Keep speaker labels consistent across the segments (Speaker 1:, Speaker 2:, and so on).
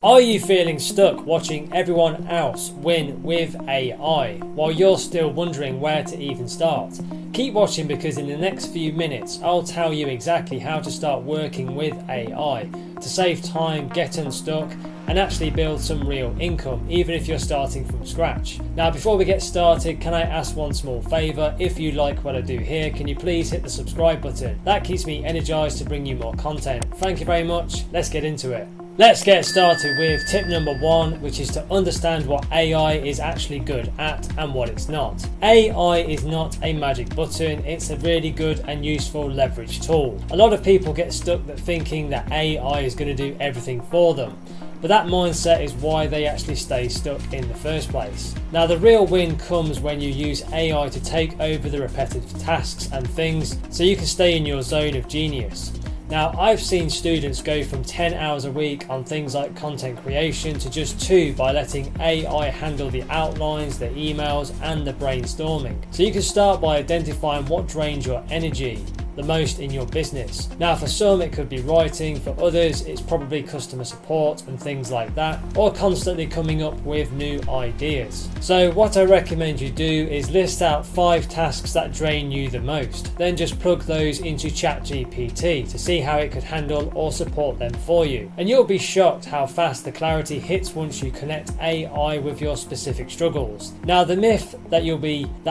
Speaker 1: Are you feeling stuck watching everyone else win with AI while you're still wondering where to even start? Keep watching because in the next few minutes I'll tell you exactly how to start working with AI to save time, get unstuck and actually build some real income even if you're starting from scratch. Now before we get started, can I ask one small favour? If you like what I do here, can you please hit the subscribe button? That keeps me energized to bring you more content. Thank you very much. Let's get into it. Let's get started with tip number 1, which is to understand what AI is actually good at and what it's not. AI is not a magic button, it's a really good and useful leverage tool. A lot of people get stuck thinking that AI is going to do everything for them, but that mindset is why they actually stay stuck in the first place. Now the real win comes when you use AI to take over the repetitive tasks and things so you can stay in your zone of genius. Now, I've seen students go from 10 hours a week on things like content creation to just 2 by letting AI handle the outlines, the emails, and the brainstorming. So you can start by identifying what drains your energy the most in your business. Now for some it could be writing, for others it's probably customer support and things like that, or constantly coming up with new ideas. So what I recommend you do is list out 5 tasks that drain you the most, then just plug those into ChatGPT to see how it could handle or support them for you, and you'll be shocked how fast the clarity hits once you connect AI with your specific struggles. Now the myth that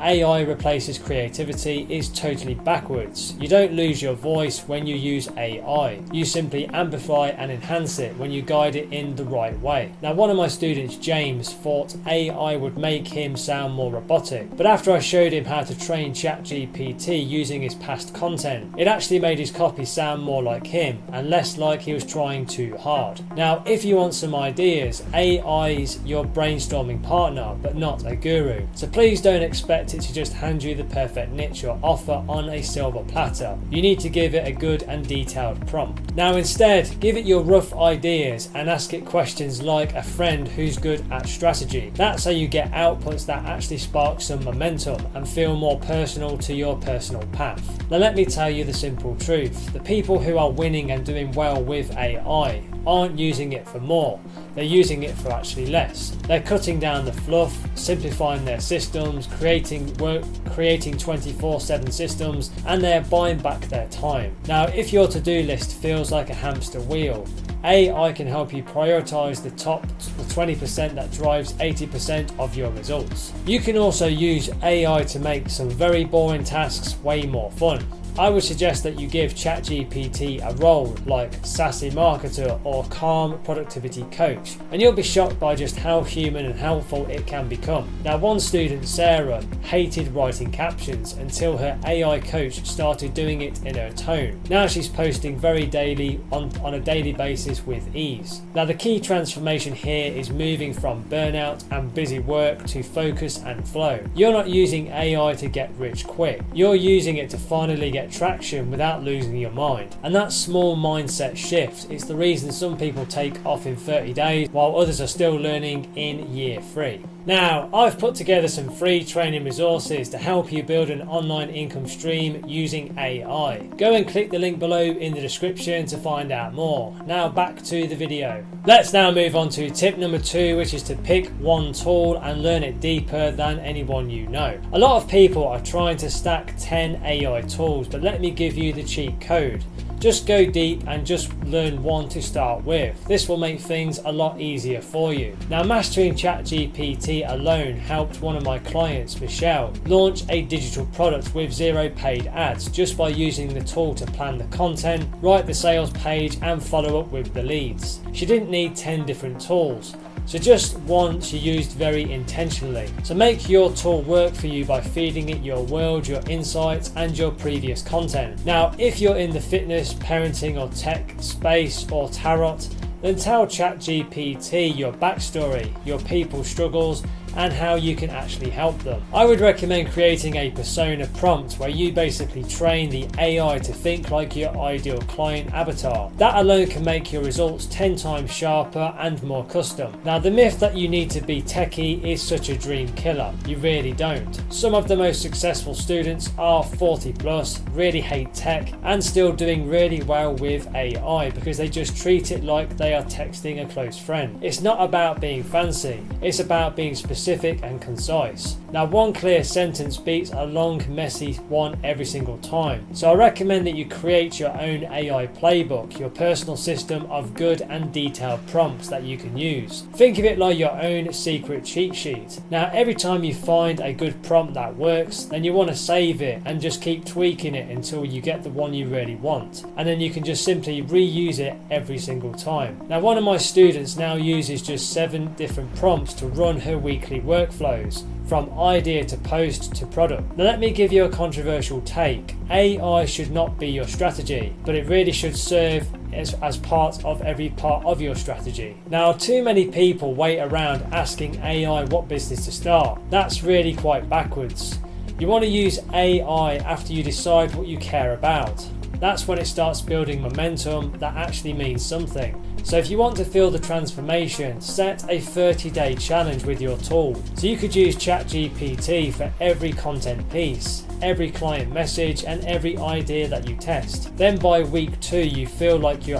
Speaker 1: AI replaces creativity is totally backwards. You don't lose your voice when you use AI. You simply amplify and enhance it when you guide it in the right way. Now one of my students, James, thought AI would make him sound more robotic, but after I showed him how to train ChatGPT using his past content, it actually made his copy sound more like him and less like he was trying too hard. Now if you want some ideas, AI's your brainstorming partner but not a guru, so please don't expect it to just hand you the perfect niche or offer on a silver platter. You need to give it a good and detailed prompt. Now instead, give it your rough ideas and ask it questions like a friend who's good at strategy. That's how you get outputs that actually spark some momentum and feel more personal to your personal path. Now let me tell you the simple truth. The people who are winning and doing well with AI aren't using it for more, they're using it for actually less. They're cutting down the fluff, simplifying their systems, creating 24/7 systems, and they're buying back their time. Now if your to-do list feels like a hamster wheel, AI can help you prioritize the top 20% that drives 80% of your results. You can also use AI to make some very boring tasks way more fun. I would suggest that you give ChatGPT a role like sassy marketer or calm productivity coach, and you'll be shocked by just how human and helpful it can become. Now one student, Sarah, hated writing captions until her AI coach started doing it in her tone. Now she's posting very daily on a daily basis with ease. Now the key transformation here is moving from burnout and busy work to focus and flow. You're not using AI to get rich quick, you're using it to finally get traction without losing your mind. And that small mindset shift is the reason some people take off in 30 days while others are still learning in year 3. Now, I've put together some free training resources to help you build an online income stream using AI. Go and click the link below in the description to find out more. Now back to the video. Let's now move on to tip number 2, which is to pick one tool and learn it deeper than anyone you know. A lot of people are trying to stack 10 AI tools, but let me give you the cheat code. Just go deep and just learn one to start with. This will make things a lot easier for you. Now mastering ChatGPT alone helped one of my clients, Michelle, launch a digital product with 0 paid ads just by using the tool to plan the content, write the sales page and follow up with the leads. She didn't need 10 different tools. So just one she used very intentionally. So make your tool work for you by feeding it your world, your insights and your previous content. Now if you're in the fitness, parenting or tech space or tarot, then tell ChatGPT your backstory, your people's struggles, and how you can actually help them. I would recommend creating a persona prompt where you basically train the AI to think like your ideal client avatar. That alone can make your results 10 times sharper and more custom. Now, the myth that you need to be techie is such a dream killer. You really don't. Some of the most successful students are 40 plus, really hate tech, and still doing really well with AI because they just treat it like they are texting a close friend. It's not about being fancy, it's about being specific and concise. Now, one clear sentence beats a long, messy one every single time. So I recommend that you create your own AI playbook, your personal system of good and detailed prompts that you can use. Think of it like your own secret cheat sheet. Now, every time you find a good prompt that works, then you want to save it and just keep tweaking it until you get the one you really want. And then you can just simply reuse it every single time. Now, one of my students now uses just 7 different prompts to run her weekly workflows, from idea to post to product. Now, let me give you a controversial take. AI should not be your strategy, but it really should serve as part of every part of your strategy. Now, too many people wait around asking AI what business to start. That's really quite backwards. You want to use AI after you decide what you care about. That's when it starts building momentum that actually means something. So if you want to feel the transformation, set a 30-day challenge with your tool. So you could use ChatGPT for every content piece, every client message, and every idea that you test. Then by week 2, you feel like you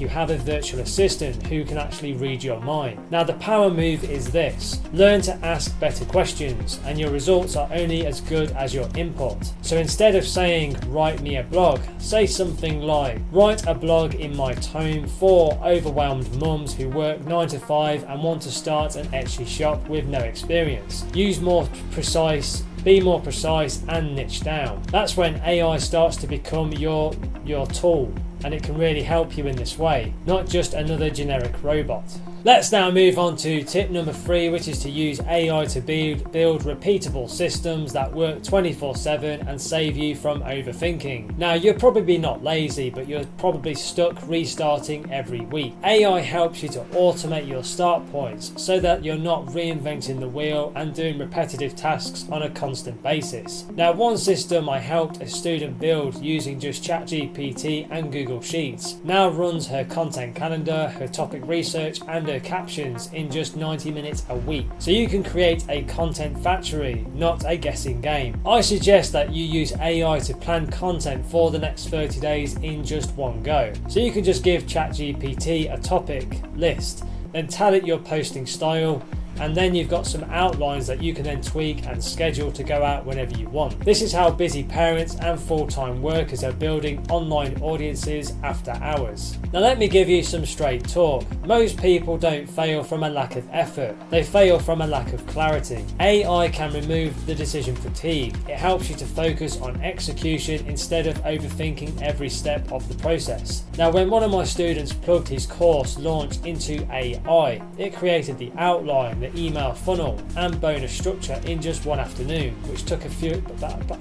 Speaker 1: have a virtual assistant who can actually read your mind. Now, the power move is this: learn to ask better questions, and your results are only as good as your input. So instead of saying write me a blog, say something like write a blog in my tone for overwhelmed mums who work 9 to 5 and want to start an Etsy shop with no experience. Be more precise and niche down. That's when AI starts to become your tool, and it can really help you in this way, not just another generic robot. Let's now move on to tip number 3, which is to use AI to build repeatable systems that work 24/7 and save you from overthinking. Now, you're probably not lazy, but you're probably stuck restarting every week. AI helps you to automate your start points so that you're not reinventing the wheel and doing repetitive tasks on a constant basis. Now, one system I helped a student build using just ChatGPT and Google Sheets now runs her content calendar, her topic research, and her captions in just 90 minutes a week. So you can create a content factory, not a guessing game. I suggest that you use AI to plan content for the next 30 days in just one go. So you can just give ChatGPT a topic list, then tell it your posting style, and then you've got some outlines that you can then tweak and schedule to go out whenever you want. This is how busy parents and full-time workers are building online audiences after hours. Now, let me give you some straight talk. Most people don't fail from a lack of effort, they fail from a lack of clarity. AI can remove the decision fatigue. It helps you to focus on execution instead of overthinking every step of the process. Now, when one of my students plugged his course launch into AI, it created the outline, the email funnel, and bonus structure in just one afternoon, which took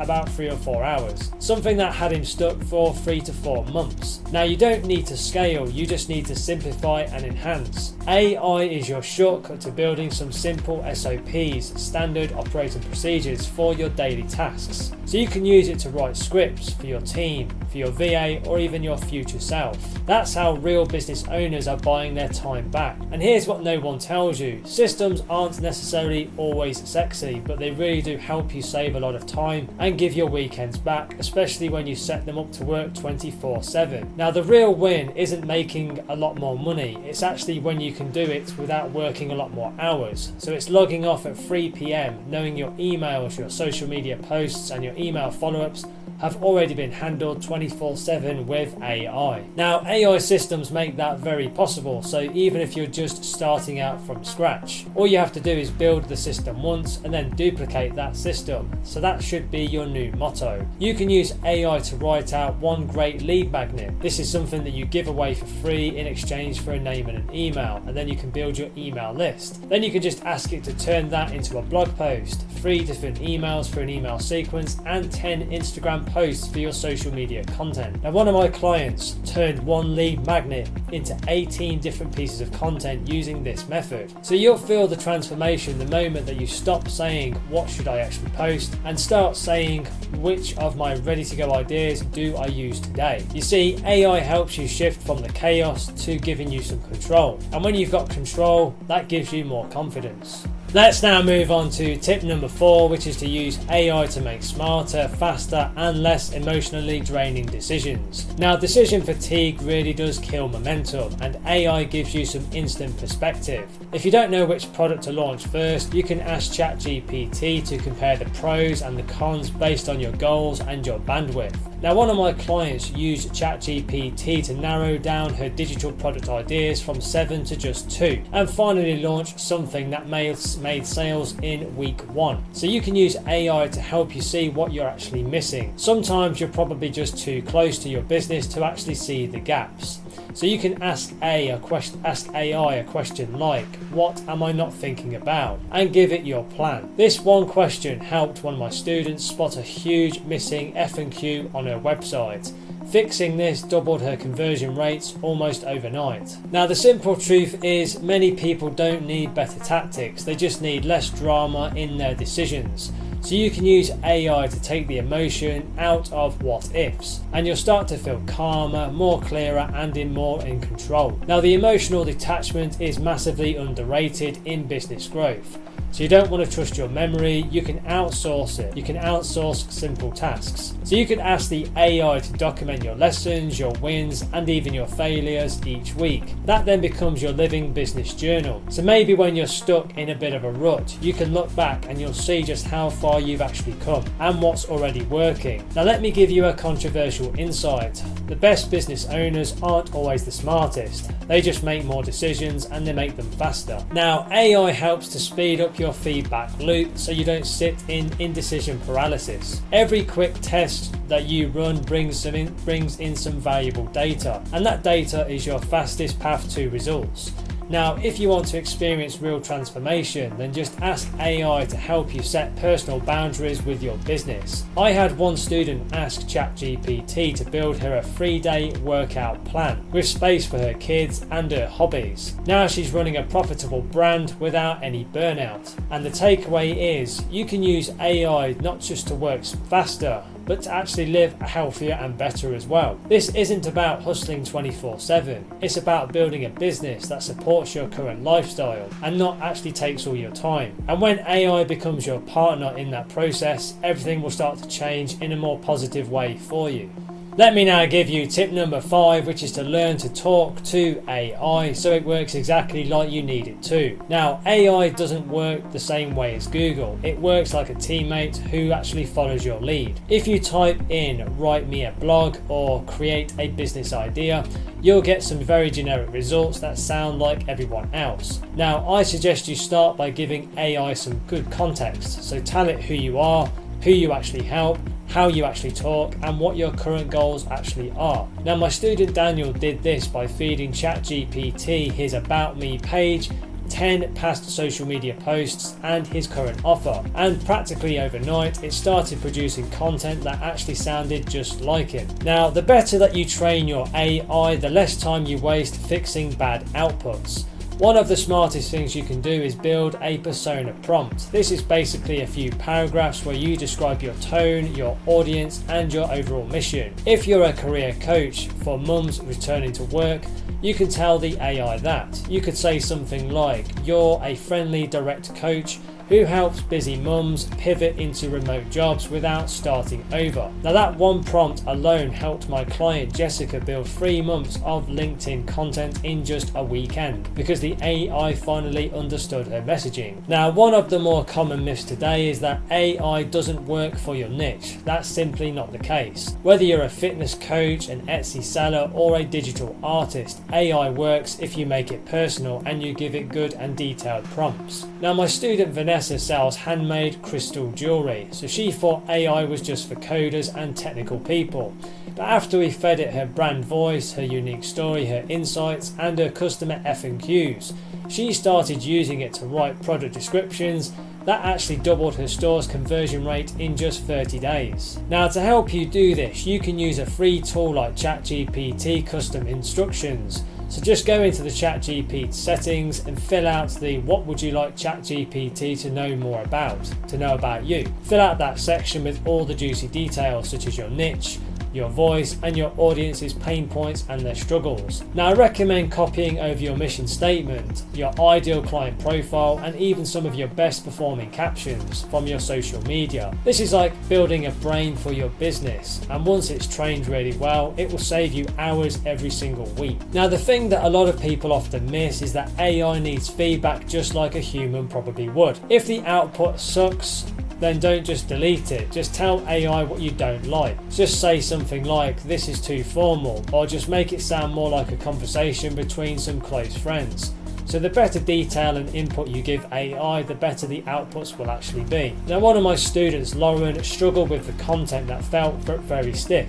Speaker 1: about 3 or 4 hours. Something that had him stuck for 3 to 4 months. Now, you don't need to scale, you just need to simplify and enhance. AI is your shortcut to building some simple SOPs, standard operating procedures, for your daily tasks. So you can use it to write scripts for your team, for your VA, or even your future self. That's how real business owners are buying their time back. And here's what no one tells you: systems aren't necessarily always sexy, but they really do help you save a lot of time and give your weekends back, especially when you set them up to work 24/7. Now, the real win isn't making a lot more money, it's actually when you can do it without working a lot more hours. So it's logging off at 3 p.m, knowing your emails, your social media posts, and your email follow-ups have already been handled 24/7 with AI. Now, AI systems make that very possible, so even if you're just starting out from scratch, all you have to do is build the system once and then duplicate that system. So that should be your new motto. You can use AI to write out one great lead magnet. This is something that you give away for free in exchange for a name and an email, and then you can build your email list. Then you can just ask it to turn that into a blog post, 3 different emails for an email sequence, and 10 Instagram posts for your social media content. Now, one of my clients turned one lead magnet into 18 different pieces of content using this method. So you'll feel the transformation the moment that you stop saying, what should I actually post, and start saying, which of my ready to go ideas do I use today? You see, AI helps you shift from the chaos to giving you some control. And when you've got control, that gives you more confidence. Let's now move on to tip number 4, which is to use AI to make smarter, faster, and less emotionally draining decisions. Now, decision fatigue really does kill momentum, and AI gives you some instant perspective. If you don't know which product to launch first, you can ask ChatGPT to compare the pros and the cons based on your goals and your bandwidth. Now, one of my clients used ChatGPT to narrow down her digital product ideas from 7 to just 2, and finally launched something that made sales in week 1. So you can use AI to help you see what you're actually missing. Sometimes you're probably just too close to your business to actually see the gaps. So you can ask AI a question like, what am I not thinking about? And give it your plan. This one question helped one of my students spot a huge missing F&Q on her website. Fixing this doubled her conversion rates almost overnight. Now, the simple truth is many people don't need better tactics, they just need less drama in their decisions. So you can use AI to take the emotion out of what ifs, and you'll start to feel calmer, more clearer, and more in control. Now, the emotional detachment is massively underrated in business growth. So you don't want to trust your memory, you can outsource it. You can outsource simple tasks. So you can ask the AI to document your lessons, your wins, and even your failures each week. That then becomes your living business journal. So maybe when you're stuck in a bit of a rut, you can look back and you'll see just how far you've actually come and what's already working. Now, let me give you a controversial insight. The best business owners aren't always the smartest. They just make more decisions and they make them faster. Now, AI helps to speed up your feedback loop so you don't sit in indecision paralysis. Every quick test that you run brings in some valuable data, and that data is your fastest path to results. Now, if you want to experience real transformation, then just ask AI to help you set personal boundaries with your business. I had one student ask ChatGPT to build her a 3-day workout plan with space for her kids and her hobbies. Now she's running a profitable brand without any burnout. And the takeaway is you can use AI not just to work faster, but to actually live healthier and better as well. This isn't about hustling 24/7. It's about building a business that supports your current lifestyle and not actually takes all your time. And when AI becomes your partner in that process, everything will start to change in a more positive way for you. Let me now give you tip number 5, which is to learn to talk to AI so it works exactly like you need it to. Now, AI doesn't work the same way as Google. It works like a teammate who actually follows your lead. If you type in write me a blog or create a business idea, you'll get some very generic results that sound like everyone else. Now, I suggest you start by giving AI some good context. So tell it who you are, who you actually help, how you actually talk, and what your current goals actually are. Now, my student Daniel did this by feeding ChatGPT his About Me page, 10 past social media posts, and his current offer. And practically overnight, it started producing content that actually sounded just like him. Now, the better that you train your AI, the less time you waste fixing bad outputs. One of the smartest things you can do is build a persona prompt. This is basically a few paragraphs where you describe your tone, your audience, and your overall mission. If you're a career coach for mums returning to work, you can tell the AI that. You could say something like, you're a friendly, direct coach who helps busy mums pivot into remote jobs without starting over. Now, that one prompt alone helped my client Jessica build 3 months of LinkedIn content in just a weekend because the AI finally understood her messaging. Now, one of the more common myths today is that AI doesn't work for your niche. That's simply not the case. Whether you're a fitness coach, an Etsy seller, or a digital artist, AI works if you make it personal and you give it good and detailed prompts. Now, my student Vanessa hairdresser sells handmade crystal jewellery, so she thought AI was just for coders and technical people. But after we fed it her brand voice, her unique story, her insights and her customer FAQs, she started using it to write product descriptions that actually doubled her store's conversion rate in just 30 days. Now, to help you do this, you can use a free tool like ChatGPT custom instructions. So just go into the ChatGPT settings and fill out the what would you like ChatGPT to know more about, to know about you. Fill out that section with all the juicy details such as your niche, your voice and your audience's pain points and their struggles. Now, I recommend copying over your mission statement, your ideal client profile and even some of your best performing captions from your social media. This is like building a brain for your business, and once it's trained really well, it will save you hours every single week. Now, the thing that a lot of people often miss is that AI needs feedback just like a human probably would. If the output sucks, then don't just delete it. Just tell AI what you don't like. Just say something like, this is too formal, or just make it sound more like a conversation between some close friends. So the better detail and input you give AI, the better the outputs will actually be. Now, one of my students, Lauren, struggled with the content that felt very stiff.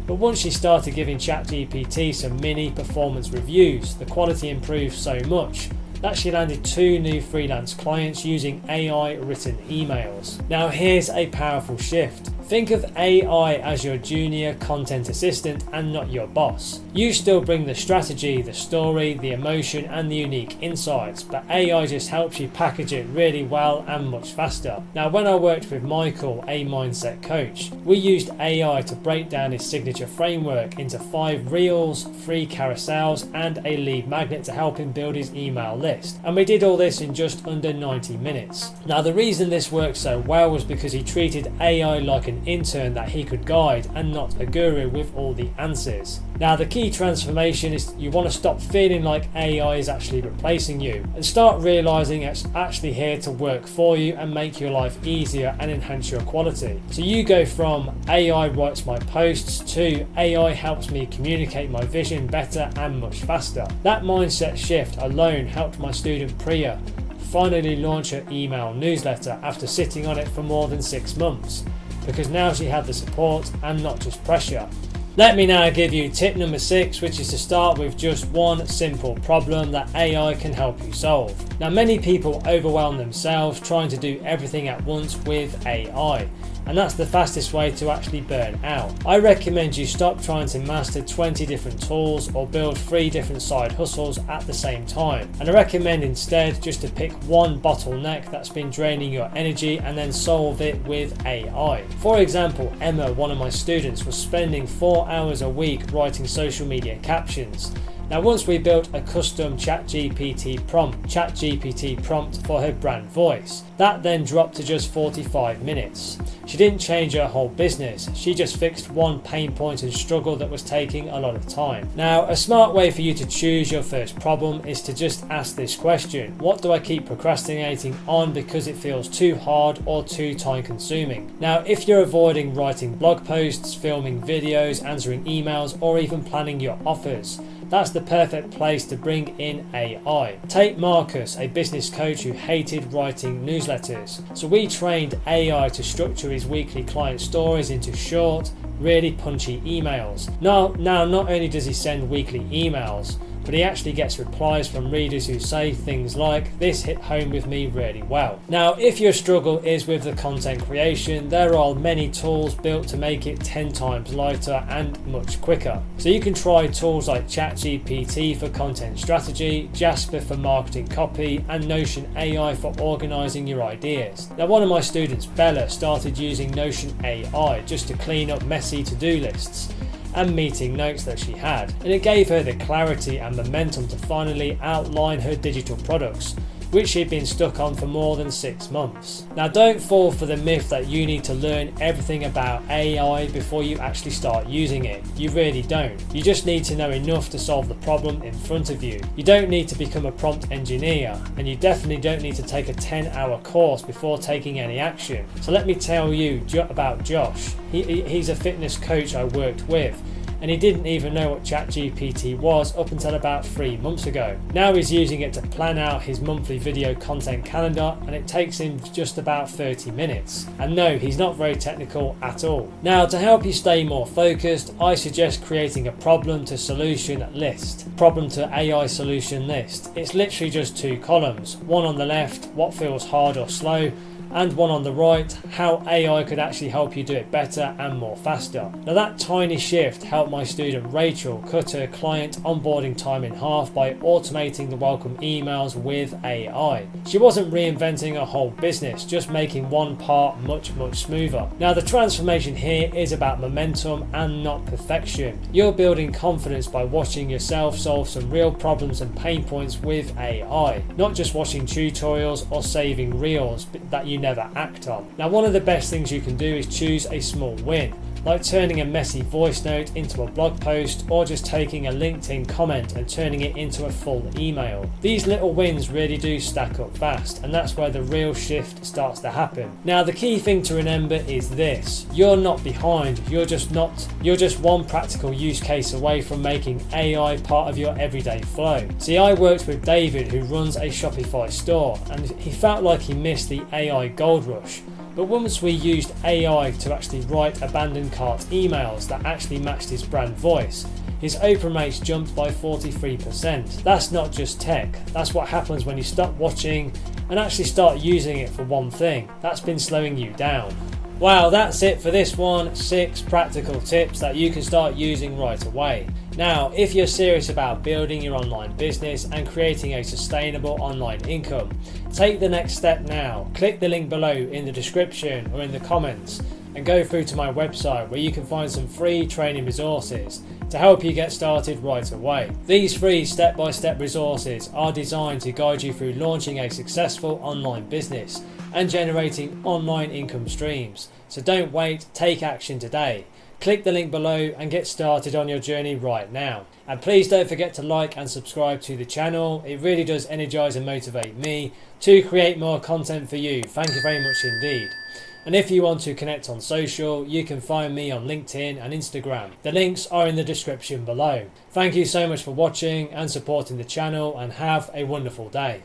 Speaker 1: But once she started giving ChatGPT some mini performance reviews, the quality improved so much that she landed 2 new freelance clients using AI written emails. Now, here's a powerful shift. Think of AI as your junior content assistant and not your boss. You still bring the strategy, the story, the emotion and the unique insights, but AI just helps you package it really well and much faster. Now, when I worked with Michael, a mindset coach, we used AI to break down his signature framework into 5 reels, 3 carousels and a lead magnet to help him build his email list. And we did all this in just under 90 minutes. Now, the reason this worked so well was because he treated AI like an intern that he could guide and not a guru with all the answers. Now, the key transformation is you want to stop feeling like AI is actually replacing you and start realizing it's actually here to work for you and make your life easier and enhance your quality. So you go from AI writes my posts to AI helps me communicate my vision better and much faster. That mindset shift alone helped my student Priya finally launch her email newsletter after sitting on it for more than 6 months, because now she had the support and not just pressure. Let me now give you tip number 6, which is to start with just one simple problem that AI can help you solve. Now, many people overwhelm themselves trying to do everything at once with AI, and that's the fastest way to actually burn out. I recommend you stop trying to master 20 different tools or build 3 different side hustles at the same time, and I recommend instead just to pick one bottleneck that's been draining your energy and then solve it with AI. For example, Emma, one of my students, was spending 4 hours a week writing social media captions. Now, once we built a custom ChatGPT prompt for her brand voice, that then dropped to just 45 minutes. She didn't change her whole business, she just fixed one pain point and struggle that was taking a lot of time. Now, a smart way for you to choose your first problem is to just ask this question: what do I keep procrastinating on because it feels too hard or too time consuming? Now, if you're avoiding writing blog posts, filming videos, answering emails, or even planning your offers, that's the perfect place to bring in AI. Take Marcus, a business coach who hated writing newsletters. So we trained AI to structure his weekly client stories into short, really punchy emails. Now, not only does he send weekly emails, but he actually gets replies from readers who say things like, "This hit home with me really well." Now, if your struggle is with the content creation, there are many tools built to make it 10 times lighter and much quicker. So you can try tools like ChatGPT for content strategy, Jasper for marketing copy, and Notion AI for organizing your ideas. Now, one of my students, Bella, started using Notion AI just to clean up messy to-do lists and meeting notes that she had, and it gave her the clarity and momentum to finally outline her digital products, which she'd been stuck on for more than 6 months. Now, don't fall for the myth that you need to learn everything about AI before you actually start using it. You really don't. You just need to know enough to solve the problem in front of you. You don't need to become a prompt engineer, and you definitely don't need to take a 10-hour course before taking any action. So let me tell you about Josh. He's a fitness coach I worked with, and he didn't even know what ChatGPT was up until about 3 months ago. Now he's using it to plan out his monthly video content calendar, and it takes him just about 30 minutes. And no, he's not very technical at all. Now, to help you stay more focused, I suggest creating a problem to solution list. Problem to AI solution list. It's literally just 2 columns. One on the left, what feels hard or slow, and one on the right, how AI could actually help you do it better and more faster. Now that tiny shift helped my student Rachel cut her client onboarding time in half by automating the welcome emails with AI. She wasn't reinventing a whole business, just making one part much smoother. Now the transformation here is about momentum and not perfection. You're building confidence by watching yourself solve some real problems and pain points with AI, not just watching tutorials or saving reels that you never act on. Now one of the best things you can do is choose a small win, like turning a messy voice note into a blog post, or just taking a LinkedIn comment and turning it into a full email. These little wins really do stack up fast, and that's where the real shift starts to happen. Now the key thing to remember is this: you're not behind, you're just one practical use case away from making AI part of your everyday flow. See, I worked with David, who runs a Shopify store, and he felt like he missed the AI gold rush. But once we used AI to actually write abandoned cart emails that actually matched his brand voice, his open rates jumped by 43%. That's not just tech, that's what happens when you stop watching and actually start using it for one thing that's been slowing you down. Wow, that's it for this one. 6 practical tips that you can start using right away. Now, if you're serious about building your online business and creating a sustainable online income, take the next step now. Click the link below in the description or in the comments and go through to my website where you can find some free training resources to help you get started right away. These free step-by-step resources are designed to guide you through launching a successful online business and generating online income streams. So don't wait, take action today. Click the link below and get started on your journey right now. And please don't forget to like and subscribe to the channel. It really does energize and motivate me to create more content for you. Thank you very much indeed. And if you want to connect on social, you can find me on LinkedIn and Instagram. The links are in the description below. Thank you so much for watching and supporting the channel, and have a wonderful day.